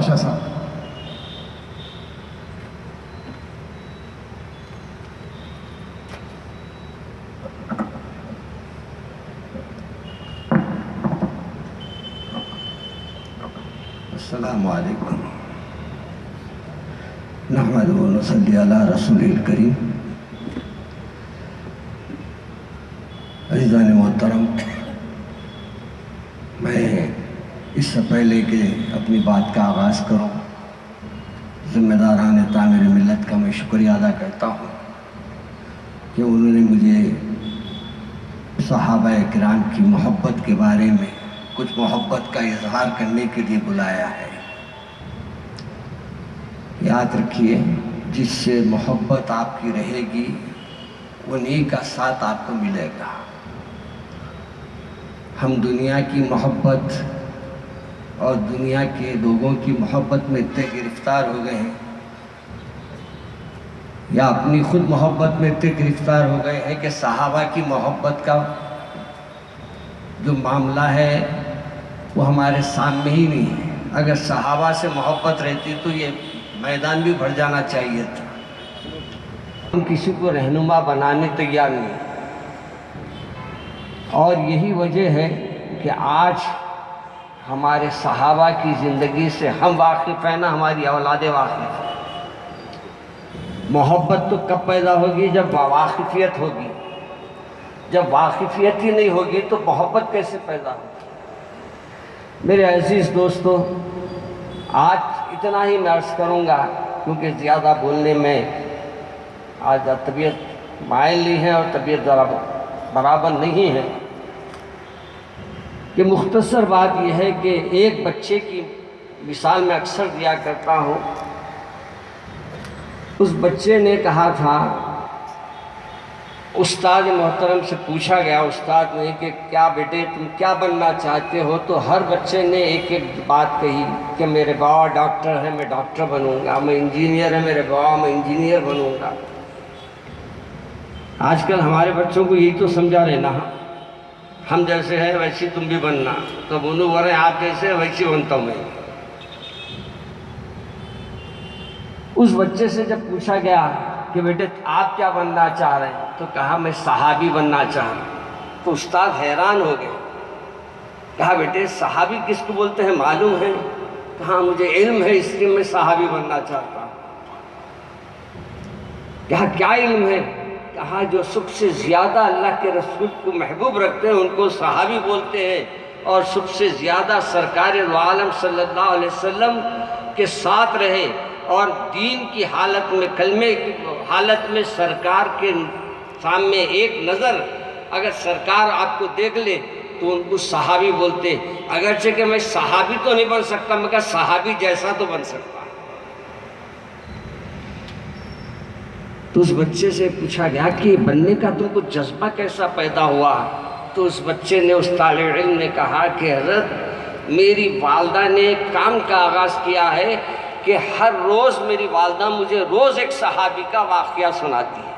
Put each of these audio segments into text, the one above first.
بادشاہ صاحب. السلام علیکم. نحمد و نصلی علی رسول الکریم. عزیزان محترم، میں اس سے پہلے کہ اپنی بات کا آغاز کروں، ذمہ داران تعمیر ملت کا میں شکریہ ادا کرتا ہوں کہ انہوں نے مجھے صحابہ کرام کی محبت کے بارے میں کچھ محبت کا اظہار کرنے کے لیے بلایا ہے. یاد رکھیے، جس سے محبت آپ کی رہے گی انہی کا ساتھ آپ کو ملے گا. ہم دنیا کی محبت اور دنیا کے لوگوں کی محبت میں اتنے گرفتار ہو گئے ہیں، یا اپنی خود محبت میں اتنے گرفتار ہو گئے ہیں کہ صحابہ کی محبت کا جو معاملہ ہے وہ ہمارے سامنے ہی نہیں ہے. اگر صحابہ سے محبت رہتی تو یہ میدان بھی بھر جانا چاہیے تھا. ہم کسی کو رہنما بنانے تیار نہیں، اور یہی وجہ ہے کہ آج ہمارے صحابہ کی زندگی سے ہم واقف ہیں نا، ہماری اولادیں واقف ہیں. محبت تو کب پیدا ہوگی؟ جب واقفیت ہوگی. جب واقفیت ہی نہیں ہوگی تو محبت کیسے پیدا ہوگی؟ میرے عزیز دوستو، آج اتنا ہی میں عرض کروں گا، کیونکہ زیادہ بولنے میں آج طبیعت مائل نہیں ہے اور طبیعت ذرا برابر نہیں ہے. کہ مختصر بات یہ ہے کہ ایک بچے کی مثال میں اکثر دیا کرتا ہوں. اس بچے نے کہا تھا، استاد محترم سے پوچھا گیا استاد نے کہ کیا بیٹے تم کیا بننا چاہتے ہو؟ تو ہر بچے نے ایک ایک بات کہی کہ میرے بابا ڈاکٹر ہے، میں ڈاکٹر بنوں گا. میں انجینئر ہے، میرے بابا میں انجینئر بنوں گا. آج کل ہمارے بچوں کو یہی تو سمجھا رہے نا، ہم جیسے ہیں ویسی تم بھی بننا. تو بولو بول رہے ہیں آپ جیسے ویسی بنتا ہوں میں. اس بچے سے جب پوچھا گیا کہ بیٹے آپ کیا بننا چاہ رہے ہیں؟ تو کہا میں صحابی بننا چاہ رہا ہوں. تو استاد حیران ہو گئے. کہا بیٹے صحابی کس کو بولتے ہیں معلوم ہے؟ کہا مجھے علم ہے، اس لیے میں صحابی بننا چاہتا ہوں. کہا کیا علم ہے؟ کہا جو سب سے زیادہ اللہ کے رسول کو محبوب رکھتے ہیں ان کو صحابی بولتے ہیں، اور سب سے زیادہ سرکار دو عالم صلی اللہ علیہ وسلم کے ساتھ رہے، اور دین کی حالت میں، کلمے کی حالت میں سرکار کے سامنے ایک نظر اگر سرکار آپ کو دیکھ لے تو ان کو صحابی بولتے. اگرچہ کہ میں صحابی تو نہیں بن سکتا، مگر صحابی جیسا تو بن سکتا. تو اس بچے سے پوچھا گیا کہ بننے کا تم کو جذبہ کیسا پیدا ہوا؟ تو اس بچے نے، اس طالب علم نے کہا کہ حضرت میری والدہ نے ایک کام کا آغاز کیا ہے کہ ہر روز میری والدہ مجھے روز ایک صحابی کا واقعہ سناتی ہے،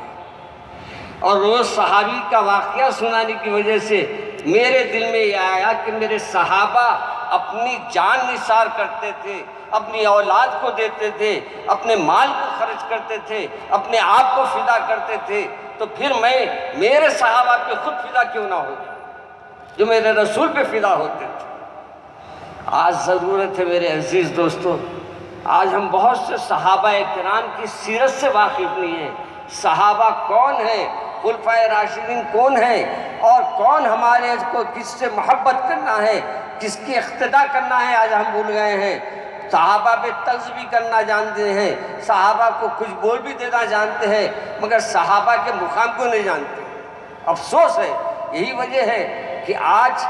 اور روز صحابی کا واقعہ سنانے کی وجہ سے میرے دل میں یہ آیا کہ میرے صحابہ اپنی جان نثار کرتے تھے، اپنی اولاد کو دیتے تھے، اپنے مال کو خرچ کرتے تھے، اپنے آپ کو فدا کرتے تھے. تو پھر میں میرے صحابہ پہ خود فدا کیوں نہ ہو جو میرے رسول پہ فدا ہوتے تھے. آج ضرورت ہے میرے عزیز دوستو، آج ہم بہت سے صحابہ کرام کی سیرت سے واقف نہیں ہیں. صحابہ کون ہیں، خلفائے راشدین کون ہیں، اور کون ہمارے کو کس سے محبت کرنا ہے، کس کی اقتداء کرنا ہے، آج ہم بھول گئے ہیں. صحابہ پہ طنز بھی کرنا جانتے ہیں، صحابہ کو کچھ بول بھی دینا جانتے ہیں، مگر صحابہ کے مقام کو نہیں جانتے. افسوس ہے. یہی وجہ ہے کہ آج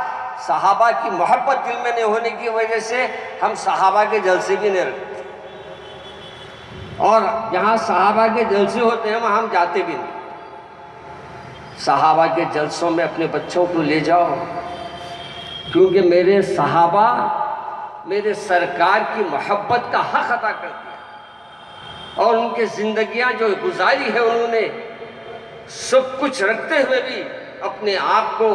صحابہ کی محبت دل میں نہیں ہونے کی وجہ سے ہم صحابہ کے جلسے بھی نہیں رکھتے، اور جہاں صحابہ کے جلسے ہوتے ہیں وہاں ہم جاتے بھی نہیں. صحابہ کے جلسوں میں اپنے بچوں کو لے جاؤ، کیونکہ میرے صحابہ میرے سرکار کی محبت کا حق ادا کر دیا، اور ان کے زندگیاں جو گزاری ہے انہوں نے سب کچھ رکھتے ہوئے بھی اپنے آپ کو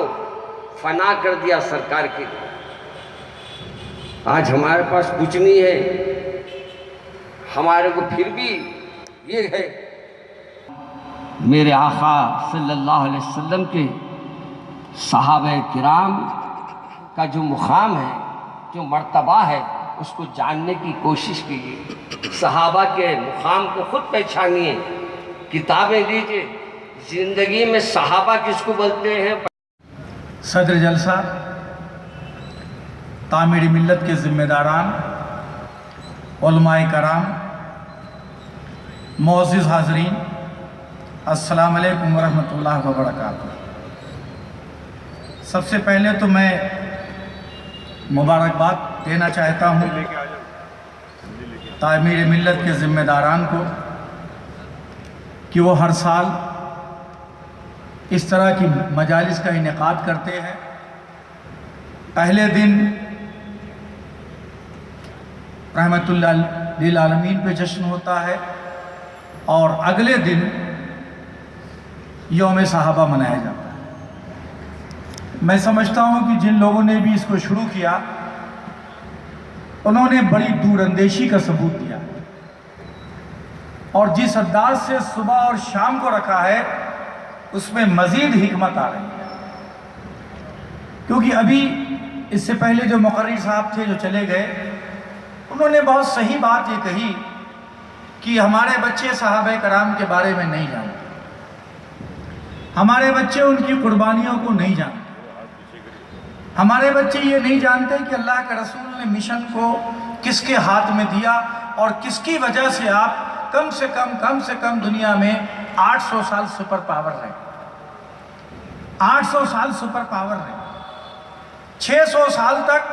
فنا کر دیا سرکار کے لیے. آج ہمارے پاس کچھ نہیں ہے، ہمارے کو پھر بھی یہ ہے میرے آقا صلی اللہ علیہ وسلم کے صحابہ کرام کا جو مقام ہے، جو مرتبہ ہے، اس کو جاننے کی کوشش کیجیے۔ صحابہ کے مقام کو خود پہچانیے، کتابیں لیجیے، زندگی میں صحابہ کس کو بولتے ہیں۔ صدر جلسہ، تعمیر ملت کے ذمہ داران، علماء کرام، معزز حاضرین، السلام علیکم ورحمۃ اللہ وبرکاتہ۔ سب سے پہلے تو میں مبارکباد دینا چاہتا ہوں تعمیر ملت کے ذمہ داران کو کہ وہ ہر سال اس طرح کی مجالس کا انعقاد کرتے ہیں۔ پہلے دن رحمت اللہ للعالمین پہ جشن ہوتا ہے اور اگلے دن یوم صحابہ منایا جاتا ہے۔ میں سمجھتا ہوں کہ جن لوگوں نے بھی اس کو شروع کیا انہوں نے بڑی دور اندیشی کا ثبوت دیا، اور جس انداز سے صبح اور شام کو رکھا ہے اس میں مزید حکمت آ رہی ہے، کیونکہ ابھی اس سے پہلے جو مقرری صاحب تھے جو چلے گئے، انہوں نے بہت صحیح بات یہ کہی کہ ہمارے بچے صحابہ کرام کے بارے میں نہیں جانتے، ہمارے بچے ان کی قربانیوں کو نہیں جانتے، ہمارے بچے یہ نہیں جانتے کہ اللہ کے رسول نے مشن کو کس کے ہاتھ میں دیا اور کس کی وجہ سے آپ کم سے کم دنیا میں 800 سال سپر پاور رہے، 800 سال سپر پاور رہے، 600 سال تک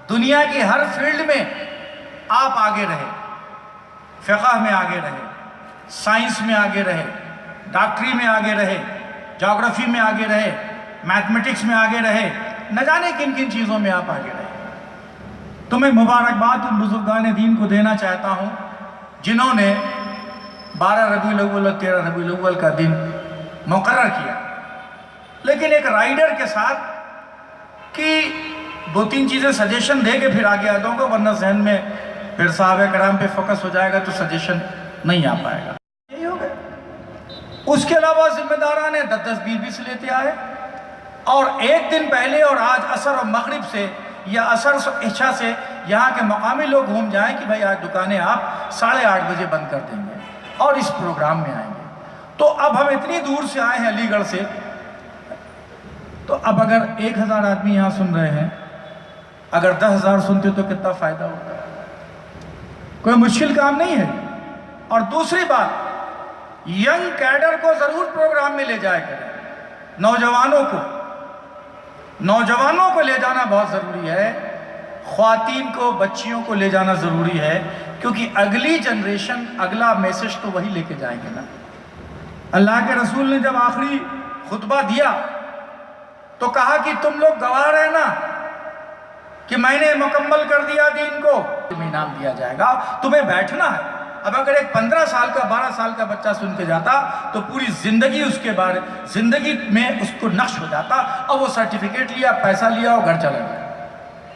دنیا کی ہر فیلڈ میں آپ آگے رہے، فقہ میں آگے رہے، سائنس میں آگے رہے، ڈاکٹری میں آگے رہے، جغرافی میں آگے رہے، میتھمیٹکس میں آگے رہے، نہ جانے کن کن چیزوں میں آپ آگے رہے۔ تو میں مبارکباد ان بزرگان دین کو دینا چاہتا ہوں جنہوں نے 12 ربیع الاول اور 13 ربیع الاول کا دن مقرر کیا، لیکن ایک رائڈر کے ساتھ کہ 2-3 چیزیں سجیشن دے کے پھر آگے آ جاؤں گا، ورنہ ذہن میں پھر صحابہ کرام پہ فوکس ہو جائے گا تو سجیشن نہیں آ پائے گا۔ یہی ہو گیا۔ اس کے علاوہ ذمہ داران 10-10 20 لیتے آئے، اور ایک دن پہلے اور آج عصر اور مغرب سے یا عصر عشاء سے یہاں کے مقامی لوگ گھوم جائیں کہ بھائی آج دکانیں آپ 8:30 بجے بند کر دیں گے اور اس پروگرام میں آئیں گے۔ تو اب ہم اتنی دور سے آئے ہیں علی گڑھ سے، تو اب اگر 1000 آدمی یہاں سن رہے ہیں، اگر 10,000 سنتے تو کتنا فائدہ ہوگا؟ کوئی مشکل کام نہیں ہے۔ اور دوسری بات، ینگ کیڈر کو ضرور پروگرام میں لے جائے کریں، نوجوانوں کو لے جانا بہت ضروری ہے، خواتین کو، بچیوں کو لے جانا ضروری ہے، کیونکہ اگلی جنریشن اگلا میسج تو وہی لے کے جائیں گے نا۔ اللہ کے رسول نے جب آخری خطبہ دیا تو کہا کہ تم لوگ گواہ رہنا کہ میں نے مکمل کر دیا دین کو، تمہیں انعام دیا جائے گا، تمہیں بیٹھنا ہے۔ اب اگر ایک 15 سال کا 12 سال کا بچہ سن کے جاتا تو پوری زندگی اس کے بارے زندگی میں اس کو نقش ہو جاتا، اور وہ سرٹیفکیٹ لیا، پیسہ لیا اور گھر چلا گیا،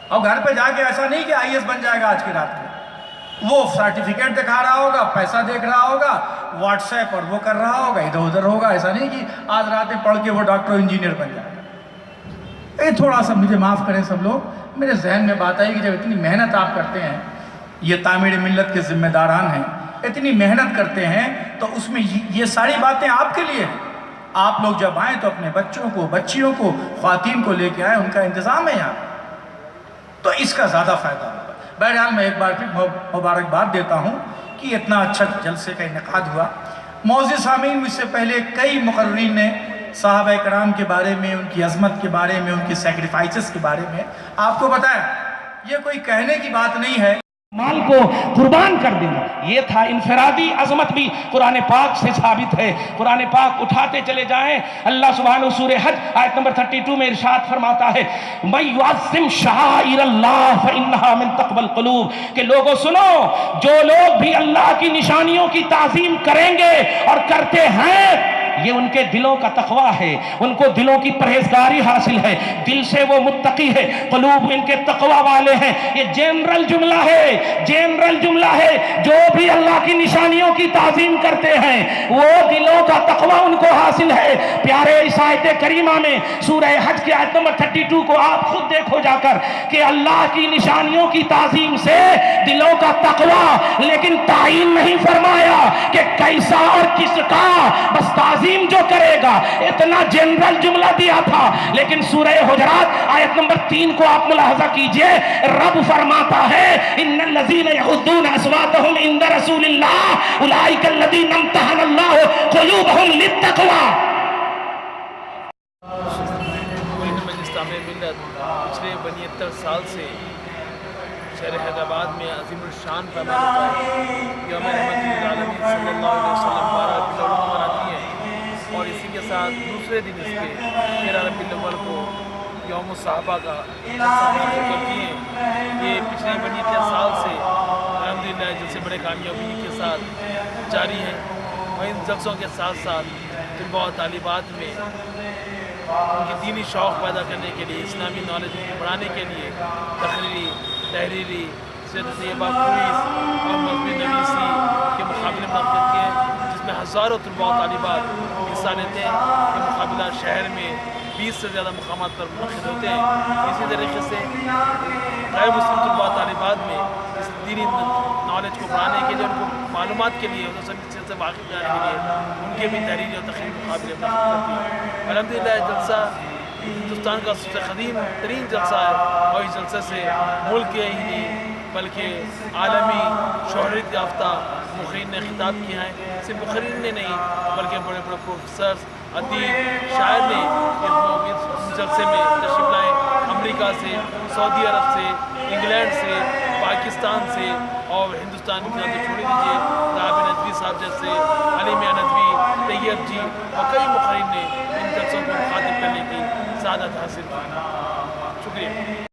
اور گھر پہ جا کے ایسا نہیں کہ IAS بن جائے گا آج کی رات میں، وہ سرٹیفکیٹ دکھا رہا ہوگا، پیسہ دیکھ رہا ہوگا، واٹس ایپ اور وہ کر رہا ہوگا، ادھر ادھر ہوگا، ایسا نہیں کہ آج رات میں پڑھ کے وہ ڈاکٹر انجینئر بن جائے گا۔ یہ تھوڑا سا مجھے معاف کریں سب لوگ، میرے ذہن میں بات آئی کہ جب اتنی محنت آپ کرتے ہیں، یہ تعمیر ملت کے ذمہ داران ہیں، اتنی محنت کرتے ہیں، تو اس میں یہ ساری باتیں آپ کے لیے ہیں۔ آپ لوگ جب آئیں تو اپنے بچوں کو، بچیوں کو، خواتین کو لے کے آئیں، ان کا انتظام ہے یہاں، تو اس کا زیادہ فائدہ ہوگا۔ بہرحال میں ایک بار پھر مبارکباد دیتا ہوں کہ اتنا اچھا جلسے کا انعقاد ہوا۔ معزز سامعین، مجھ سے پہلے کئی مقررین نے صحابہ کرام کے بارے میں، ان کی عظمت کے بارے میں، ان کی سیکریفائسز کے بارے میں آپ کو بتایا۔ یہ کوئی کہنے کی بات نہیں ہے، مال کو قربان کر دینا، یہ تھا۔ انفرادی عظمت بھی قرآن پاک سے ثابت ہے۔ قرآن پاک اٹھاتے چلے جائیں، اللہ سبحانہ سورہ حج آیت نمبر 32 میں ارشاد فرماتا ہے، مَن یعظم شعائر اللہ فإنہا من تقوی القلوب، کہ لوگوں سنو، جو لوگ بھی اللہ کی نشانیوں کی تعظیم کریں گے اور کرتے ہیں، یہ ان کے دلوں کا تقوی ہے، ان کو دلوں کی پرہیزگاری حاصل ہے، دل سے وہ متقی ہے، قلوب ان کے تقوی والے ہیں۔ یہ جنرل جملہ ہے، جنرل جملہ ہے۔ جو بھی اللہ کی نشانیوں کی تعظیم کرتے ہیں وہ دلوں کا تقوی ان کو حاصل ہے۔ پیارے اس آیت کریمہ میں سورہ حج کی آیت نمبر 32 کو آپ خود دیکھو جا کر کہ اللہ کی نشانیوں کی تعظیم سے دلوں کا تقوی، لیکن تعین نہیں فرمایا کہ کیسا اور کس کا، بس تعظیم جو کرے گا۔ اتنا جنرل جملہ دیا تھا، لیکن سورہ حجرات آیت نمبر 3 کو آپ ملاحظہ کیجئے، رب فرماتا ہے ان الذین یغضون اصواتهم عند رسول اللہ اولئک الذین امتحن اللہ قلوبهم للتقوی۔ اسلامی ملت پچھلے 72 سال سے شہر حیدرآباد میں عظیم الشان پیمانے پر یوم رحمت للعالمین صلی اللہ علیہ وسلم 12 ربیع الاول مناتی ہے، اور اسی کے ساتھ دوسرے دن اس کے 13 ربیع الاول کو یوم الصحابہ کا منعقد کرتی ہیں۔ یہ پچھلے 72 سال سے الحمدللہ جلسے بڑے کامیابی کے ساتھ جاری ہیں، اور ان جلسوں کے ساتھ ساتھ طلباء و طالبات میں ان کی دینی شوق پیدا کرنے کے لیے، اسلامی نالج بڑھانے کے لیے تقریری، تحریری، سیرت طیبہ کوئز اور مذہبی نویسی کے مقابلے منعقد کیے ہیں، جس میں ہزاروں طلباء و طالبات حصہ لیتے ہیں۔ یہ مقابلہ شہر میں 20 سے زیادہ مقامات پر منعقد ہوتے ہیں۔ اسی طریقے سے غیر مسلم طلباء و طالبات میں اس دینی نالج کو بڑھانے کے لیے، ان کو معلومات کے لیے، ان سے واقف کرانے کے لیے ان کے بھی تحریری اور تقریری مقابلے منعقد کرتی ہیں۔ الحمدللہ یہ جلسہ ہندوستان کا سب سے قدیم ترین جلسہ ہے، اور اس جلسے سے ملک کے ہی نہیں بلکہ عالمی شہرت یافتہ مقررین نے خطاب کیا ہے۔ صرف مقررین نے نہیں بلکہ بڑے بڑے پروفیسرز، ادیب، شاعر نے اس جلسے میں تشریف لائے۔ امریکہ سے، سعودی عرب سے، انگلینڈ سے، پاکستان سے، اور ہندوستان کی تو چھوڑ دیجیے، رابع ندوی صاحب جیسے، علی میاں ندوی، طیب جی اور کئی مقررین نے ان جلسوں کو مخاطب کرنے کی سعادت حاصل کی۔ شکریہ۔